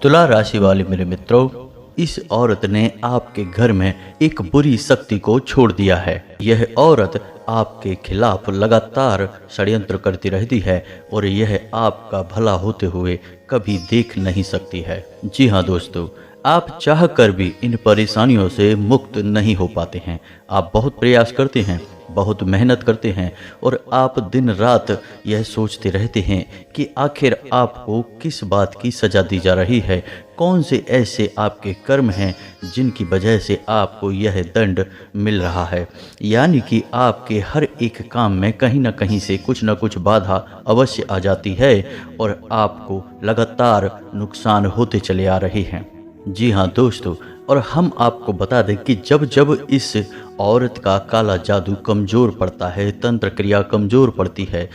तुला राशि वाले मेरे मित्रों, इस औरत ने आपके घर में एक बुरी शक्ति को छोड़ दिया है। यह औरत आपके खिलाफ लगातार षड्यंत्र करती रहती है और यह आपका भला होते हुए कभी देख नहीं सकती है। जी हाँ दोस्तों, आप चाह कर भी इन परेशानियों से मुक्त नहीं हो पाते हैं। आप बहुत प्रयास करते हैं, बहुत मेहनत करते हैं और आप दिन रात यह सोचते रहते हैं कि आखिर आपको किस बात की सज़ा दी जा रही है, कौन से ऐसे आपके कर्म हैं जिनकी वजह से आपको यह दंड मिल रहा है। यानी कि आपके हर एक काम में कहीं ना कहीं से कुछ न कुछ बाधा अवश्य आ जाती है और आपको लगातार नुकसान होते चले आ रहे हैं। जी हाँ दोस्तों, और हम आपको बता दें कि जब जब इस औरत का काला जादू कमज़ोर पड़ता है, तंत्र क्रिया कमज़ोर पड़ती है,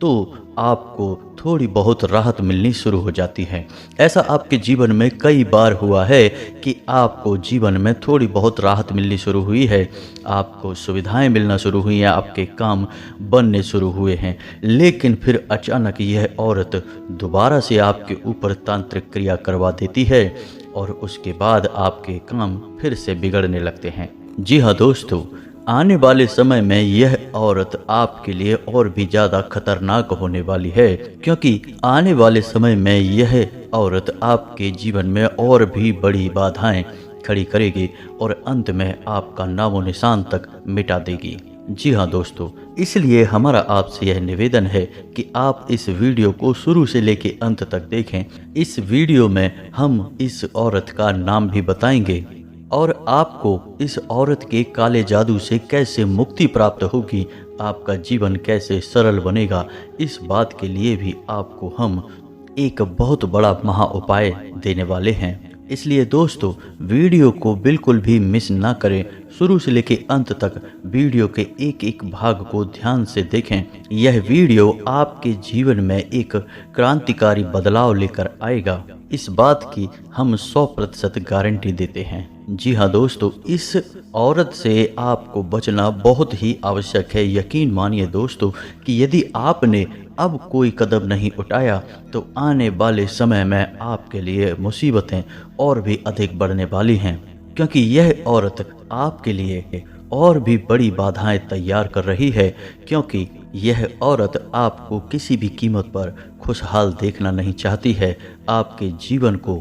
तो आपको थोड़ी बहुत राहत मिलनी शुरू हो जाती है। ऐसा आपके जीवन में कई बार हुआ है कि आपको जीवन में थोड़ी बहुत राहत मिलनी शुरू हुई है, आपको सुविधाएं मिलना शुरू हुई हैं, आपके काम बनने शुरू हुए हैं, लेकिन फिर अचानक यह औरत दोबारा से आपके ऊपर तांत्रिक क्रिया करवा देती है और उसके बाद आपके काम फिर से बिगड़ने लगते हैं। जी हाँ दोस्तों, आने वाले समय में यह औरत आपके लिए और भी ज़्यादा खतरनाक होने वाली है, क्योंकि आने वाले समय में यह औरत आपके जीवन में और भी बड़ी बाधाएं खड़ी करेगी और अंत में आपका नामो निशान तक मिटा देगी। जी हाँ दोस्तों, इसलिए हमारा आपसे यह निवेदन है कि आप इस वीडियो को शुरू से लेकर अंत तक देखें। इस वीडियो में हम इस औरत का नाम भी बताएंगे और आपको इस औरत के काले जादू से कैसे मुक्ति प्राप्त होगी, आपका जीवन कैसे सरल बनेगा, इस बात के लिए भी आपको हम एक बहुत बड़ा महा उपाय देने वाले हैं। इसलिए दोस्तों, वीडियो को बिल्कुल भी मिस ना करें, शुरू से लेकर अंत तक वीडियो के एक एक भाग को ध्यान से देखें। यह वीडियो आपके जीवन में एक क्रांतिकारी बदलाव लेकर आएगा, इस बात की हम 100% गारंटी देते हैं। जी हाँ दोस्तों, इस औरत से आपको बचना बहुत ही आवश्यक है। यकीन मानिए दोस्तों कि यदि आपने अब कोई कदम नहीं उठाया तो आने वाले समय में आपके लिए मुसीबतें और भी अधिक बढ़ने वाली हैं, क्योंकि यह औरत आपके लिए और भी बड़ी बाधाएं तैयार कर रही है, क्योंकि यह औरत आपको किसी भी कीमत पर खुशहाल देखना नहीं चाहती है, आपके जीवन को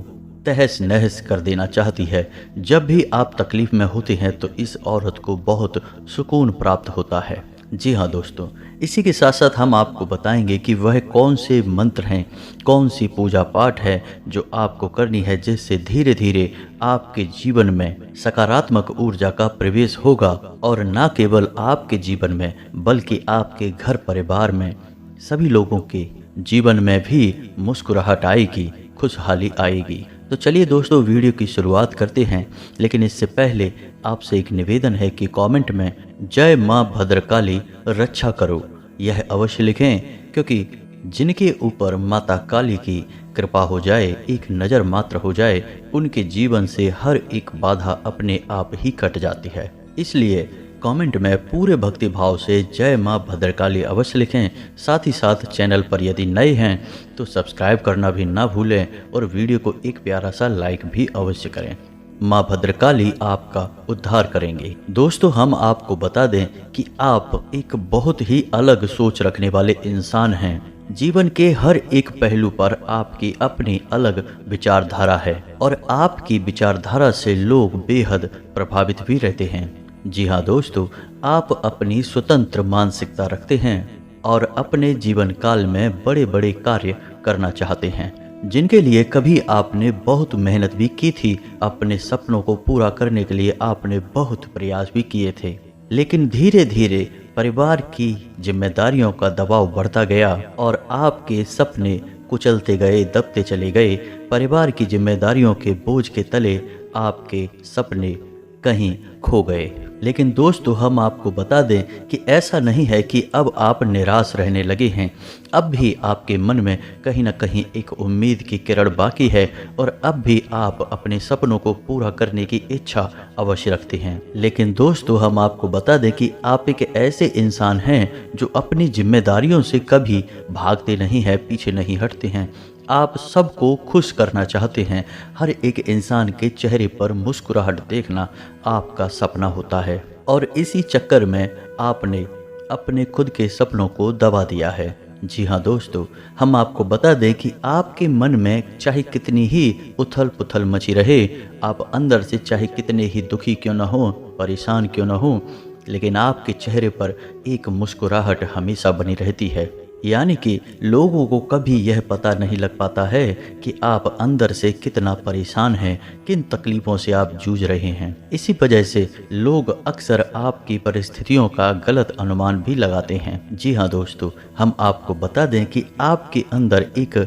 तहस नहस कर देना चाहती है। जब भी आप तकलीफ में होते हैं तो इस औरत को बहुत सुकून प्राप्त होता है। जी हाँ दोस्तों, इसी के साथ साथ हम आपको बताएंगे कि वह कौन से मंत्र हैं, कौन सी पूजा पाठ है जो आपको करनी है, जिससे धीरे धीरे आपके जीवन में सकारात्मक ऊर्जा का प्रवेश होगा और न केवल आपके जीवन में बल्कि आपके घर परिवार में सभी लोगों के जीवन में भी मुस्कुराहट आएगी, खुशहाली आएगी। तो चलिए दोस्तों, वीडियो की शुरुआत करते हैं, लेकिन इससे पहले आपसे एक निवेदन है कि कमेंट में जय माँ भद्रकाली रक्षा करो यह अवश्य लिखें, क्योंकि जिनके ऊपर माता काली की कृपा हो जाए, एक नज़र मात्र हो जाए, उनके जीवन से हर एक बाधा अपने आप ही कट जाती है। इसलिए कमेंट में पूरे भक्ति भाव से जय माँ भद्रकाली अवश्य लिखें। साथ ही साथ चैनल पर यदि नए हैं तो सब्सक्राइब करना भी ना भूलें और वीडियो को एक प्यारा सा लाइक भी अवश्य करें। माँ भद्रकाली आपका उद्धार करेंगे। दोस्तों, हम आपको बता दें कि आप एक बहुत ही अलग सोच रखने वाले इंसान हैं। जीवन के हर एक पहलू पर आपकी अपनी अलग विचारधारा है और आपकी विचारधारा से लोग बेहद प्रभावित भी रहते हैं। जी हाँ दोस्तों, आप अपनी स्वतंत्र मानसिकता रखते हैं और अपने जीवन काल में बड़े बड़े कार्य करना चाहते हैं, जिनके लिए कभी आपने बहुत मेहनत भी की थी। अपने सपनों को पूरा करने के लिए आपने बहुत प्रयास भी किए थे, लेकिन धीरे धीरे परिवार की जिम्मेदारियों का दबाव बढ़ता गया और आपके सपने कुचलते गए, दबते चले गए। परिवार की जिम्मेदारियों के बोझ के तले आपके सपने कहीं खो गए। लेकिन दोस्तों, हम आपको बता दें कि ऐसा नहीं है कि अब आप निराश रहने लगे हैं। अब भी आपके मन में कहीं ना कहीं एक उम्मीद की किरण बाकी है और अब भी आप अपने सपनों को पूरा करने की इच्छा अवश्य रखते हैं। लेकिन दोस्तों, हम आपको बता दें कि आप एक ऐसे इंसान हैं जो अपनी जिम्मेदारियों से कभी भागते नहीं हैं, पीछे नहीं हटते हैं। आप सबको खुश करना चाहते हैं। हर एक इंसान के चेहरे पर मुस्कुराहट देखना आपका सपना होता है और इसी चक्कर में आपने अपने खुद के सपनों को दबा दिया है। जी हाँ दोस्तों, हम आपको बता दें कि आपके मन में चाहे कितनी ही उथल पुथल मची रहे, आप अंदर से चाहे कितने ही दुखी क्यों न हो, परेशान क्यों न हो, लेकिन आपके चेहरे पर एक मुस्कुराहट हमेशा बनी रहती है। यानी कि लोगों को कभी यह पता नहीं लग पाता है कि आप अंदर से कितना परेशान हैं, किन तकलीफ़ों से आप जूझ रहे हैं। इसी वजह से लोग अक्सर आपकी परिस्थितियों का गलत अनुमान भी लगाते हैं। जी हाँ दोस्तों, हम आपको बता दें कि आपके अंदर एक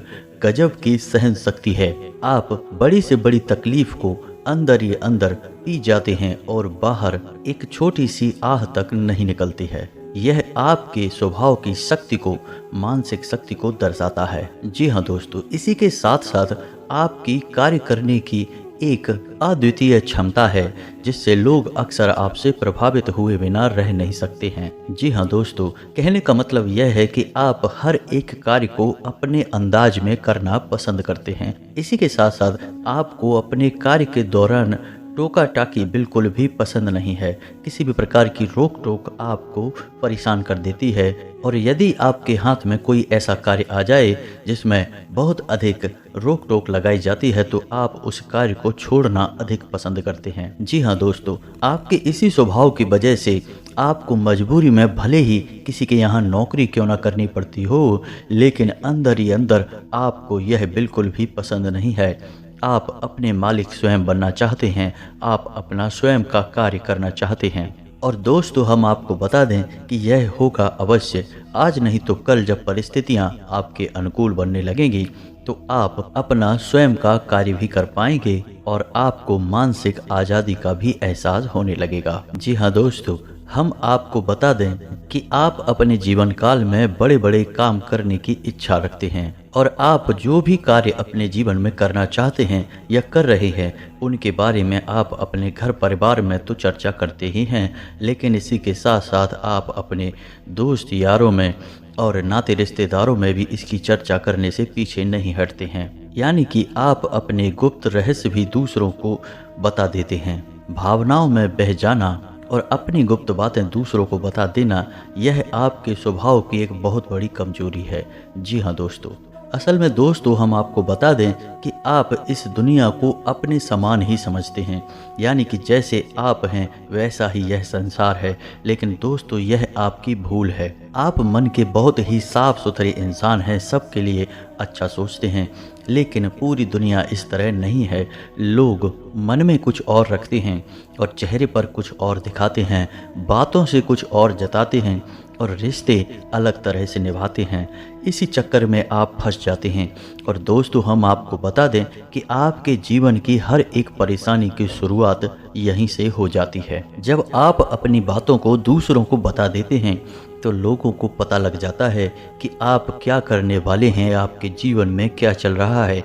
गजब की सहन शक्ति है। आप बड़ी से बड़ी तकलीफ को अंदर ही अंदर पी जाते हैं और बाहर एक छोटी सी आह तक नहीं निकलती है। यह आपके स्वभाव की शक्ति को, मानसिक शक्ति को दर्शाता है। जी हाँ दोस्तों, इसी के साथ साथ आपकी कार्य करने की एक अद्वितीय क्षमता है जिससे लोग अक्सर आपसे प्रभावित हुए बिना रह नहीं सकते हैं। जी हाँ दोस्तों, कहने का मतलब यह है कि आप हर एक कार्य को अपने अंदाज में करना पसंद करते हैं। इसी के साथ साथ आपको अपने कार्य के दौरान टोका टाकी बिल्कुल भी पसंद नहीं है। किसी भी प्रकार की रोक टोक आपको परेशान कर देती है और यदि आपके हाथ में कोई ऐसा कार्य आ जाए जिसमें बहुत अधिक रोक टोक लगाई जाती है तो आप उस कार्य को छोड़ना अधिक पसंद करते हैं। जी हाँ दोस्तों, आपके इसी स्वभाव की वजह से आपको मजबूरी में भले ही किसी के यहाँ नौकरी क्यों ना करनी पड़ती हो, लेकिन अंदर ही अंदर आपको यह बिल्कुल भी पसंद नहीं है। आप अपने मालिक स्वयं बनना चाहते हैं, आप अपना स्वयं का कार्य करना चाहते हैं। और दोस्तों, हम आपको बता दें कि यह होगा अवश्य, आज नहीं तो कल जब परिस्थितियां आपके अनुकूल बनने लगेंगी तो आप अपना स्वयं का कार्य भी कर पाएंगे और आपको मानसिक आज़ादी का भी एहसास होने लगेगा। जी हाँ दोस्तों, हम आपको बता दें कि आप अपने जीवन काल में बड़े बड़े काम करने की इच्छा रखते हैं और आप जो भी कार्य अपने जीवन में करना चाहते हैं या कर रहे हैं उनके बारे में आप अपने घर परिवार में तो चर्चा करते ही हैं, लेकिन इसी के साथ साथ आप अपने दोस्त यारों में और नाते रिश्तेदारों में भी इसकी चर्चा करने से पीछे नहीं हटते हैं। यानी कि आप अपने गुप्त रहस्य भी दूसरों को बता देते हैं। भावनाओं में बह जाना और अपनी गुप्त बातें दूसरों को बता देना, यह आपके स्वभाव की एक बहुत बड़ी कमजोरी है। जी हाँ दोस्तों, असल में दोस्तों हम आपको बता दें कि आप इस दुनिया को अपने समान ही समझते हैं, यानी कि जैसे आप हैं वैसा ही यह संसार है। लेकिन दोस्तों, यह आपकी भूल है। आप मन के बहुत ही साफ सुथरे इंसान हैं, सबके लिए अच्छा सोचते हैं, लेकिन पूरी दुनिया इस तरह नहीं है। लोग मन में कुछ और रखते हैं और चेहरे पर कुछ और दिखाते हैं, बातों से कुछ और जताते हैं और रिश्ते अलग तरह से निभाते हैं। इसी चक्कर में आप फंस जाते हैं। और दोस्तों, हम आपको बता दें कि आपके जीवन की हर एक परेशानी की शुरुआत यहीं से हो जाती है। जब आप अपनी बातों को दूसरों को बता देते हैं तो लोगों को पता लग जाता है कि आप क्या करने वाले हैं, आपके जीवन में क्या चल रहा है।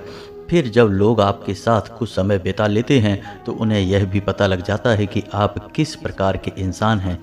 फिर जब लोग आपके साथ कुछ समय बिता लेते हैं तो उन्हें यह भी पता लग जाता है कि आप किस प्रकार के इंसान हैं,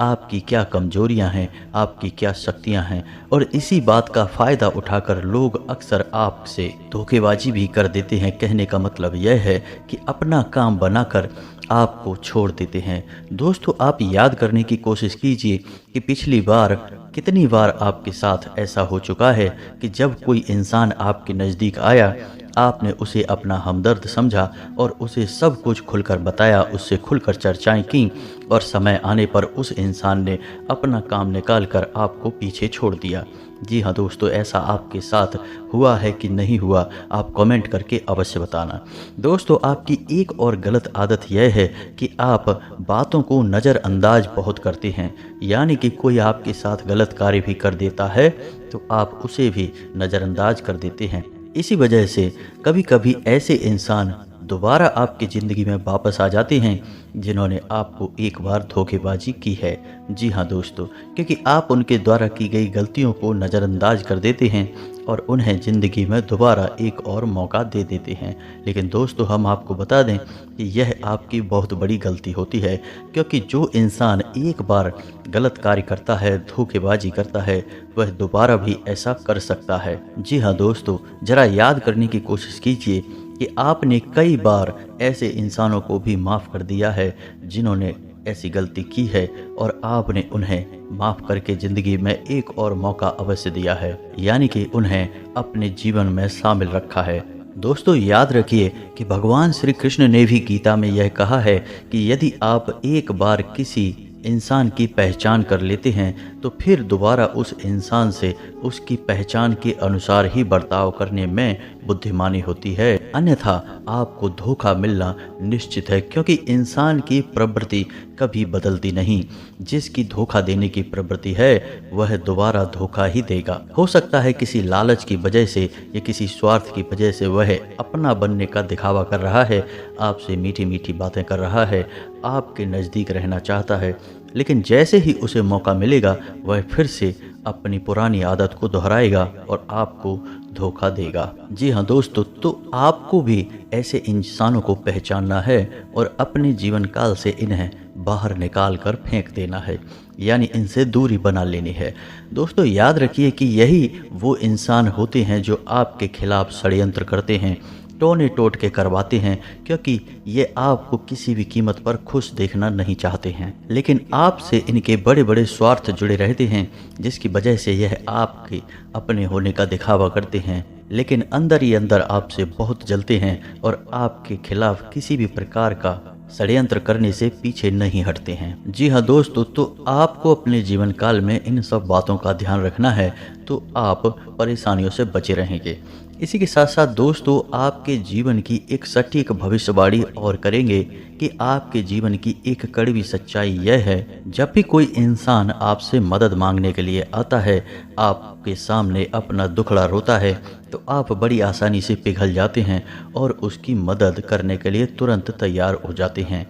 आपकी क्या कमजोरियां हैं, आपकी क्या शक्तियां हैं। और इसी बात का फ़ायदा उठाकर लोग अक्सर आपसे धोखेबाजी भी कर देते हैं। कहने का मतलब यह है कि अपना काम बनाकर आपको छोड़ देते हैं। दोस्तों, आप याद करने की कोशिश कीजिए कि पिछली बार कितनी बार आपके साथ ऐसा हो चुका है कि जब कोई इंसान आपके नज़दीक आया, आपने उसे अपना हमदर्द समझा और उसे सब कुछ खुलकर बताया, उससे खुलकर चर्चाएं की और समय आने पर उस इंसान ने अपना काम निकाल कर आपको पीछे छोड़ दिया। जी हाँ दोस्तों, ऐसा आपके साथ हुआ है कि नहीं हुआ, आप कमेंट करके अवश्य बताना। दोस्तों, आपकी एक और गलत आदत यह है कि आप बातों को नज़रअंदाज बहुत करते हैं। यानी कि कोई आपके साथ गलत कार्य भी कर देता है तो आप उसे भी नज़रअंदाज कर देते हैं। इसी वजह से कभी कभी ऐसे इंसान दोबारा आपकी ज़िंदगी में वापस आ जाते हैं जिन्होंने आपको एक बार धोखेबाजी की है। जी हाँ दोस्तों, क्योंकि आप उनके द्वारा की गई गलतियों को नज़रअंदाज कर देते हैं और उन्हें ज़िंदगी में दोबारा एक और मौका दे देते हैं। लेकिन दोस्तों, हम आपको बता दें कि यह आपकी बहुत बड़ी गलती होती है, क्योंकि जो इंसान एक बार गलत कार्य करता है, धोखेबाजी करता है, वह दोबारा भी ऐसा कर सकता है। जी हाँ दोस्तों, ज़रा याद करने की कोशिश कीजिए कि आपने कई बार ऐसे इंसानों को भी माफ़ कर दिया है जिन्होंने ऐसी गलती की है और आपने उन्हें माफ़ करके ज़िंदगी में एक और मौका अवश्य दिया है, यानी कि उन्हें अपने जीवन में शामिल रखा है। दोस्तों, याद रखिए कि भगवान श्री कृष्ण ने भी गीता में यह कहा है कि यदि आप एक बार किसी इंसान की पहचान कर लेते हैं तो फिर दोबारा उस इंसान से उसकी पहचान के अनुसार ही बर्ताव करने में बुद्धिमानी होती है, अन्यथा आपको धोखा मिलना निश्चित है, क्योंकि इंसान की प्रवृत्ति कभी बदलती नहीं। जिसकी धोखा देने की प्रवृत्ति है वह दोबारा धोखा ही देगा। हो सकता है किसी लालच की वजह से या किसी स्वार्थ की वजह से वह अपना बनने का दिखावा कर रहा है, आपसे मीठी मीठी बातें कर रहा है, आपके नज़दीक रहना चाहता है, लेकिन जैसे ही उसे मौका मिलेगा वह फिर से अपनी पुरानी आदत को दोहराएगा और आपको धोखा देगा। जी हाँ दोस्तों, तो आपको भी ऐसे इंसानों को पहचानना है और अपने जीवन काल से इन्हें बाहर निकाल कर फेंक देना है, यानी इनसे दूरी बना लेनी है। दोस्तों, याद रखिए कि यही वो इंसान होते हैं जो आपके खिलाफ षड्यंत्र करते हैं, टोने टोट के करवाते हैं, क्योंकि ये आपको किसी भी कीमत पर खुश देखना नहीं चाहते हैं। लेकिन आपसे इनके बड़े बड़े स्वार्थ जुड़े रहते हैं, जिसकी वजह से यह आपके अपने होने का दिखावा करते हैं, लेकिन अंदर ही अंदर आपसे बहुत जलते हैं और आपके खिलाफ किसी भी प्रकार का षड्यंत्र करने से पीछे नहीं हटते हैं। जी हाँ दोस्तों, तो आपको अपने जीवन काल में इन सब बातों का ध्यान रखना है, तो आप परेशानियों से बचे रहेंगे। इसी के साथ साथ दोस्तों, आपके जीवन की एक सटीक भविष्यवाणी और करेंगे कि आपके जीवन की एक कड़वी सच्चाई यह है, जब भी कोई इंसान आपसे मदद मांगने के लिए आता है, आपके सामने अपना दुखड़ा रोता है, तो आप बड़ी आसानी से पिघल जाते हैं और उसकी मदद करने के लिए तुरंत तैयार हो जाते हैं।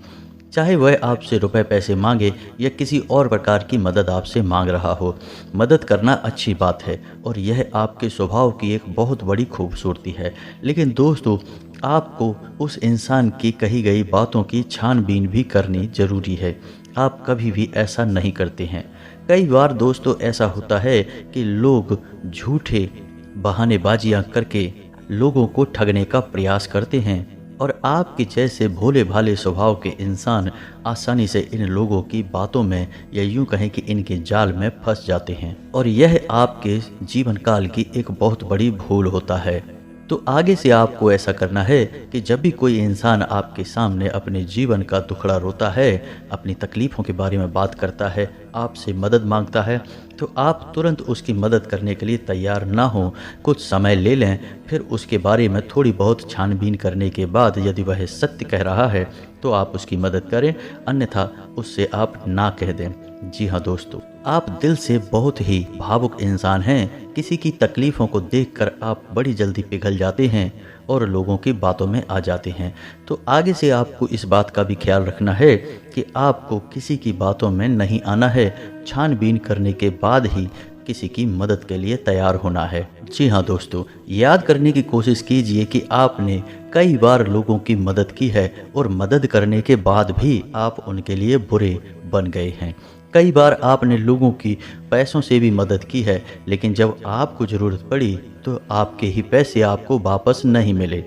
चाहे वह आपसे रुपए पैसे मांगे या किसी और प्रकार की मदद आपसे मांग रहा हो, मदद करना अच्छी बात है और यह आपके स्वभाव की एक बहुत बड़ी खूबसूरती है। लेकिन दोस्तों, आपको उस इंसान की कही गई बातों की छानबीन भी करनी ज़रूरी है। आप कभी भी ऐसा नहीं करते हैं। कई बार दोस्तों ऐसा होता है कि लोग झूठे बहानेबाजियां करके लोगों को ठगने का प्रयास करते हैं और आपके जैसे भोले भाले स्वभाव के इंसान आसानी से इन लोगों की बातों में या यूं कहें कि इनके जाल में फंस जाते हैं और यह आपके जीवन काल की एक बहुत बड़ी भूल होता है। तो आगे से आपको ऐसा करना है कि जब भी कोई इंसान आपके सामने अपने जीवन का दुखड़ा रोता है, अपनी तकलीफ़ों के बारे में बात करता है, आपसे मदद मांगता है, तो आप तुरंत उसकी मदद करने के लिए तैयार ना हो, कुछ समय ले लें, फिर उसके बारे में थोड़ी बहुत छानबीन करने के बाद यदि वह सत्य कह रहा है तो आप उसकी मदद करें, अन्यथा उससे आप ना कह दें। जी हाँ दोस्तों, आप दिल से बहुत ही भावुक इंसान हैं। किसी की तकलीफ़ों को देखकर आप बड़ी जल्दी पिघल जाते हैं और लोगों की बातों में आ जाते हैं। तो आगे से आपको इस बात का भी ख्याल रखना है कि आपको किसी की बातों में नहीं आना है, छानबीन करने के बाद ही किसी की मदद के लिए तैयार होना है। जी हाँ दोस्तों, याद करने की कोशिश कीजिए कि आपने कई बार लोगों की मदद की है और मदद करने के बाद भी आप उनके लिए बुरे बन गए हैं। कई बार आपने लोगों की पैसों से भी मदद की है, लेकिन जब आपको ज़रूरत पड़ी तो आपके ही पैसे आपको वापस नहीं मिले।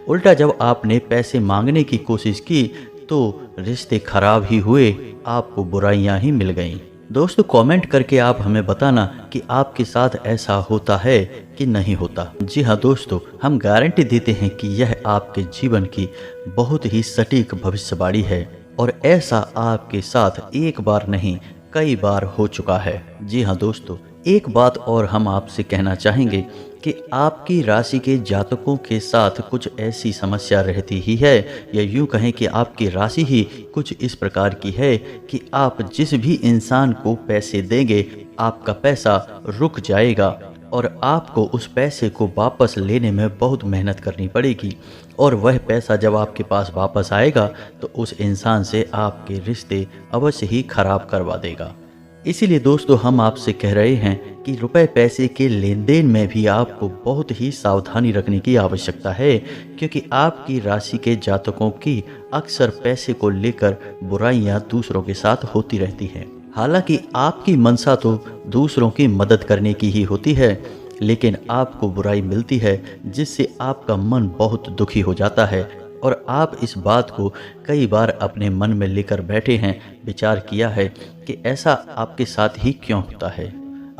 उल्टा जब आपने पैसे मांगने की कोशिश की तो रिश्ते खराब ही हुए, आपको बुराइयां ही मिल गईं। दोस्तों, कमेंट करके आप हमें बताना कि आपके साथ ऐसा होता है कि नहीं होता। जी हाँ दोस्तों, हम गारंटी देते हैं कि यह आपके जीवन की बहुत ही सटीक भविष्यवाणी है और ऐसा आपके साथ एक बार नहीं कई बार हो चुका है। जी हाँ दोस्तों, एक बात और हम आपसे कहना चाहेंगे कि आपकी राशि के जातकों के साथ कुछ ऐसी समस्या रहती ही है, या यूं कहें कि आपकी राशि ही कुछ इस प्रकार की है कि आप जिस भी इंसान को पैसे देंगे आपका पैसा रुक जाएगा और आपको उस पैसे को वापस लेने में बहुत मेहनत करनी पड़ेगी। और वह पैसा जब आपके पास वापस आएगा तो उस इंसान से आपके रिश्ते अवश्य ही खराब करवा देगा। इसीलिए दोस्तों हम आपसे कह रहे हैं कि रुपए पैसे के लेन देन में भी आपको बहुत ही सावधानी रखने की आवश्यकता है, क्योंकि आपकी राशि के जातकों की अक्सर पैसे को लेकर बुराइयां दूसरों के साथ होती रहती हैं। हालांकि आपकी मंशा तो दूसरों की मदद करने की ही होती है, लेकिन आपको बुराई मिलती है जिससे आपका मन बहुत दुखी हो जाता है और आप इस बात को कई बार अपने मन में लेकर बैठे हैं, विचार किया है कि ऐसा आपके साथ ही क्यों होता है।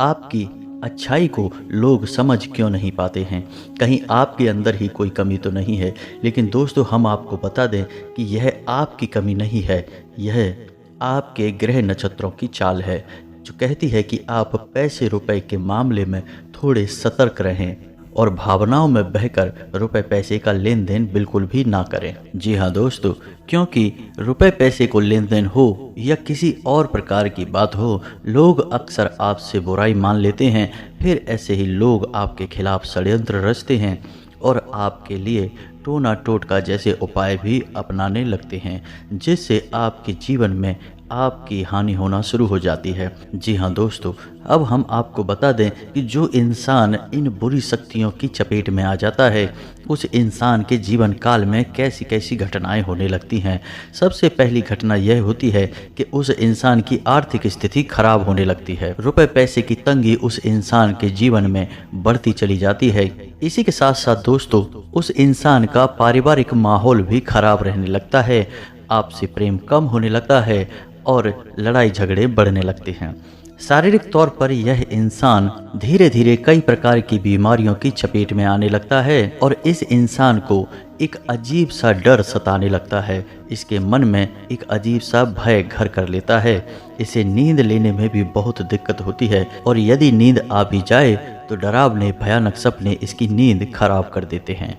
आपकी अच्छाई को लोग समझ क्यों नहीं पाते हैं, कहीं आपके अंदर ही कोई कमी तो नहीं है। लेकिन दोस्तों हम आपको बता दें कि यह आपकी कमी नहीं है, यह आपके ग्रह नक्षत्रों की चाल है जो कहती है कि आप पैसे रुपए के मामले में थोड़े सतर्क रहें और भावनाओं में बहकर रुपए पैसे का लेन देन बिल्कुल भी ना करें। जी हाँ दोस्तों, क्योंकि रुपए पैसे को लेन देन हो या किसी और प्रकार की बात हो, लोग अक्सर आपसे बुराई मान लेते हैं। फिर ऐसे ही लोग आपके खिलाफ षड्यंत्र रचते हैं और आपके लिए टोना टोटका जैसे उपाय भी अपनाने लगते हैं, जिससे आपके जीवन में आपकी हानि होना शुरू हो जाती है। जी हाँ दोस्तों, अब हम आपको बता दें कि जो इंसान इन बुरी शक्तियों की चपेट में आ जाता है, उस इंसान के जीवन काल में कैसी कैसी घटनाएं होने लगती हैं। सबसे पहली घटना यह होती है कि उस इंसान की आर्थिक स्थिति खराब होने लगती है। रुपए पैसे की तंगी उस इंसान के जीवन में बढ़ती चली जाती है। इसी के साथ साथ दोस्तों उस इंसान का पारिवारिक माहौल भी खराब रहने लगता है, आपसे प्रेम कम होने लगता है और लड़ाई झगड़े बढ़ने लगते हैं। शारीरिक तौर पर यह इंसान धीरे धीरे कई प्रकार की बीमारियों की चपेट में आने लगता है और इस इंसान को एक अजीब सा डर सताने लगता है। इसके मन में एक अजीब सा भय घर कर लेता है। इसे नींद लेने में भी बहुत दिक्कत होती है और यदि नींद आ भी जाए तो डरावने भयानक सपने इसकी नींद खराब कर देते हैं।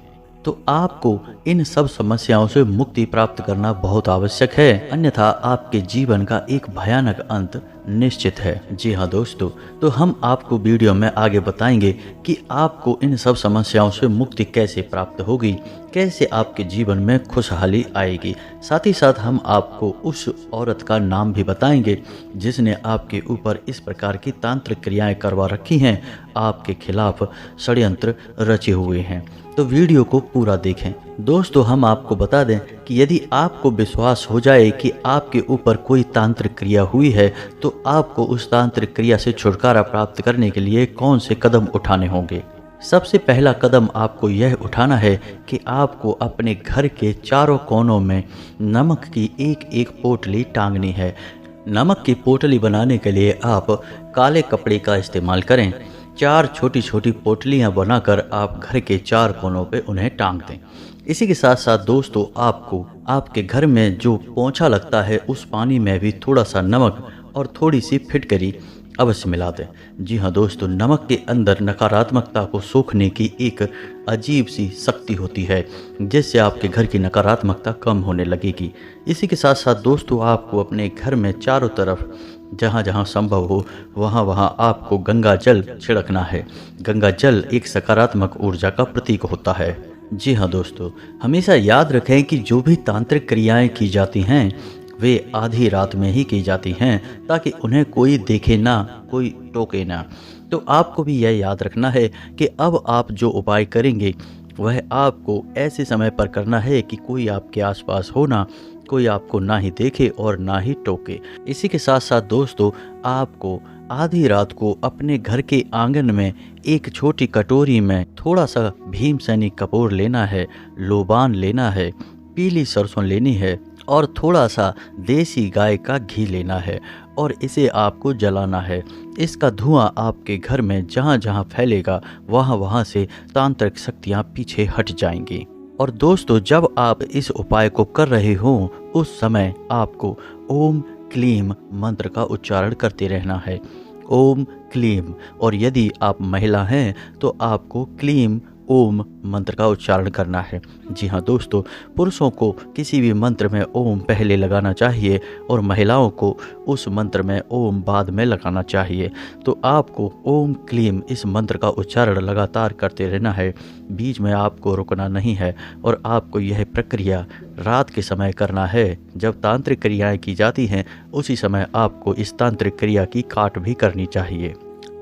तो आपको इन सब समस्याओं से मुक्ति प्राप्त करना बहुत आवश्यक है, अन्यथा आपके जीवन का एक भयानक अंत निश्चित है। जी हाँ दोस्तों, तो हम आपको वीडियो में आगे बताएंगे कि आपको इन सब समस्याओं से मुक्ति कैसे प्राप्त होगी, कैसे आपके जीवन में खुशहाली आएगी। साथ ही साथ हम आपको उस औरत का नाम भी बताएंगे जिसने आपके ऊपर इस प्रकार की तांत्रिक क्रियाएं करवा रखी हैं, आपके खिलाफ षड्यंत्र रचे हुए हैं। तो वीडियो को पूरा देखें। दोस्तों हम आपको बता दें कि यदि आपको विश्वास हो जाए कि आपके ऊपर कोई तांत्रिक क्रिया हुई है, तो आपको उस तांत्रिक क्रिया से छुटकारा प्राप्त करने के लिए कौन से कदम उठाने होंगे। सबसे पहला कदम आपको यह उठाना है कि आपको अपने घर के चारों कोनों में नमक की एक एक पोटली टांगनी है। नमक की पोटली बनाने के लिए आप काले कपड़े का इस्तेमाल करें। 4 छोटी छोटी पोटलियां बनाकर आप घर के 4 कोनों पे उन्हें टांग दें। इसी के साथ साथ दोस्तों आपको आपके घर में जो पोंछा लगता है उस पानी में भी थोड़ा सा नमक और थोड़ी सी फिटकरी अवश्य मिला दें। जी हाँ दोस्तों, नमक के अंदर नकारात्मकता को सोखने की एक अजीब सी शक्ति होती है, जिससे आपके घर की नकारात्मकता कम होने लगेगी। इसी के साथ साथ दोस्तों आपको अपने घर में चारों तरफ जहाँ जहाँ संभव हो वहाँ वहाँ आपको गंगा जल छिड़कना है। गंगा जल एक सकारात्मक ऊर्जा का प्रतीक होता है। जी हाँ दोस्तों, हमेशा याद रखें कि जो भी तांत्रिक क्रियाएं की जाती हैं वे आधी रात में ही की जाती हैं, ताकि उन्हें कोई देखे ना, कोई टोके ना। तो आपको भी यह याद रखना है कि अब आप जो उपाय करेंगे वह आपको ऐसे समय पर करना है कि कोई आपके आसपास हो ना, कोई आपको ना ही देखे और ना ही टोके। इसी के साथ साथ दोस्तों आपको आधी रात को अपने घर के आंगन में एक छोटी कटोरी में थोड़ा सा भीमसेनी कपूर लेना है, लोबान लेना है, पीली सरसों लेनी है और थोड़ा सा देसी गाय का घी लेना है और इसे आपको जलाना है। इसका धुआं आपके घर में जहाँ जहाँ फैलेगा वहाँ वहाँ से तांत्रिक शक्तियाँ पीछे हट जाएंगी। और दोस्तों जब आप इस उपाय को कर रहे हों उस समय आपको ओम क्लीम मंत्र का उच्चारण करते रहना है। ओम क्लीम, और यदि आप महिला हैं तो आपको क्लीम ओम मंत्र का उच्चारण करना है। जी हाँ दोस्तों, पुरुषों को किसी भी मंत्र में ओम पहले लगाना चाहिए और महिलाओं को उस मंत्र में ओम बाद में लगाना चाहिए। तो आपको ओम क्लीम इस मंत्र का उच्चारण लगातार करते रहना है, बीच में आपको रुकना नहीं है और आपको यह प्रक्रिया रात के समय करना है। जब तांत्रिक क्रियाएं की जाती हैं उसी समय आपको इस तांत्रिक क्रिया की काट भी करनी चाहिए।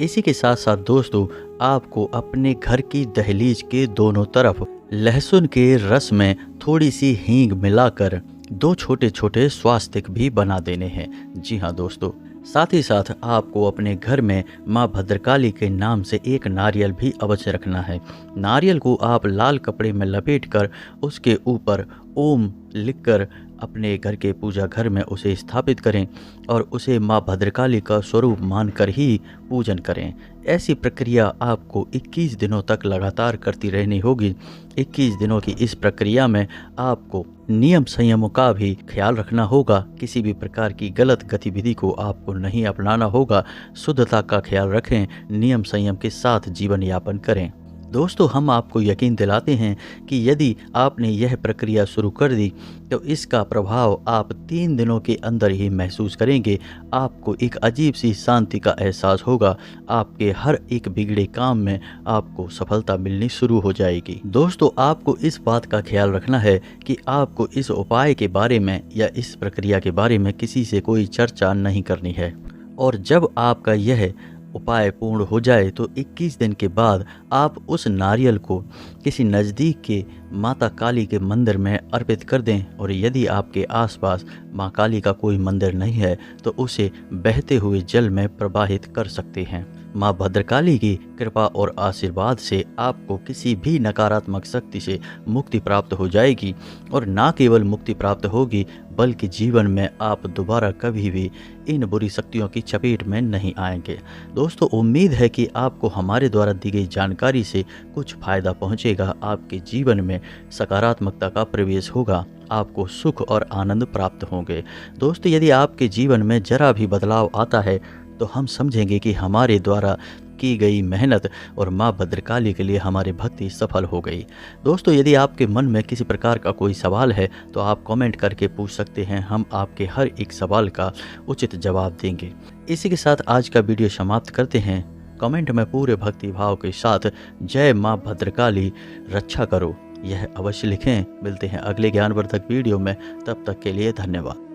इसी के साथ साथ दोस्तों, आपको अपने घर की दहलीज के दोनों तरफ लहसुन के रस में थोड़ी सी हींग मिलाकर 2 छोटे छोटे स्वास्तिक भी बना देने हैं। जी हाँ दोस्तों, साथ ही साथ आपको अपने घर में माँ भद्रकाली के नाम से एक नारियल भी अवश्य रखना है। नारियल को आप लाल कपड़े में लपेटकर उसके ऊपर ओम लिखकर अपने घर के पूजा घर में उसे स्थापित करें और उसे माँ भद्रकाली का स्वरूप मानकर ही पूजन करें। ऐसी प्रक्रिया आपको 21 दिनों तक लगातार करती रहनी होगी। 21 दिनों की इस प्रक्रिया में आपको नियम संयमों का भी ख्याल रखना होगा। किसी भी प्रकार की गलत गतिविधि को आपको नहीं अपनाना होगा। शुद्धता का ख्याल रखें, नियम संयम के साथ जीवन यापन करें। दोस्तों, हम आपको यकीन दिलाते हैं कि यदि आपने यह प्रक्रिया शुरू कर दी तो इसका प्रभाव आप 3 दिनों के अंदर ही महसूस करेंगे। आपको एक अजीब सी शांति का एहसास होगा। आपके हर एक बिगड़े काम में आपको सफलता मिलनी शुरू हो जाएगी। दोस्तों, आपको इस बात का ख्याल रखना है कि आपको इस उपाय के बारे में या इस प्रक्रिया के बारे में किसी से कोई चर्चा नहीं करनी है। और जब आपका यह उपाय पूर्ण हो जाए तो 21 दिन के बाद आप उस नारियल को किसी नज़दीक के माता काली के मंदिर में अर्पित कर दें। और यदि आपके आसपास माँ काली का कोई मंदिर नहीं है तो उसे बहते हुए जल में प्रवाहित कर सकते हैं। माँ भद्रकाली की कृपा और आशीर्वाद से आपको किसी भी नकारात्मक शक्ति से मुक्ति प्राप्त हो जाएगी। और ना केवल मुक्ति प्राप्त होगी बल्कि जीवन में आप दोबारा कभी भी इन बुरी शक्तियों की चपेट में नहीं आएंगे। दोस्तों, उम्मीद है कि आपको हमारे द्वारा दी गई जानकारी से कुछ फायदा पहुंचेगा। आपके जीवन में सकारात्मकता का प्रवेश होगा। आपको सुख और आनंद प्राप्त होंगे। दोस्तों, यदि आपके जीवन में जरा भी बदलाव आता है तो हम समझेंगे कि हमारे द्वारा की गई मेहनत और माँ भद्रकाली के लिए हमारी भक्ति सफल हो गई। दोस्तों, यदि आपके मन में किसी प्रकार का कोई सवाल है तो आप कमेंट करके पूछ सकते हैं। हम आपके हर एक सवाल का उचित जवाब देंगे। इसी के साथ आज का वीडियो समाप्त करते हैं। कमेंट में पूरे भक्ति भाव के साथ जय माँ भद्रकाली रक्षा करो यह अवश्य लिखें। मिलते हैं अगले ज्ञानवर्धक वीडियो में, तब तक के लिए धन्यवाद।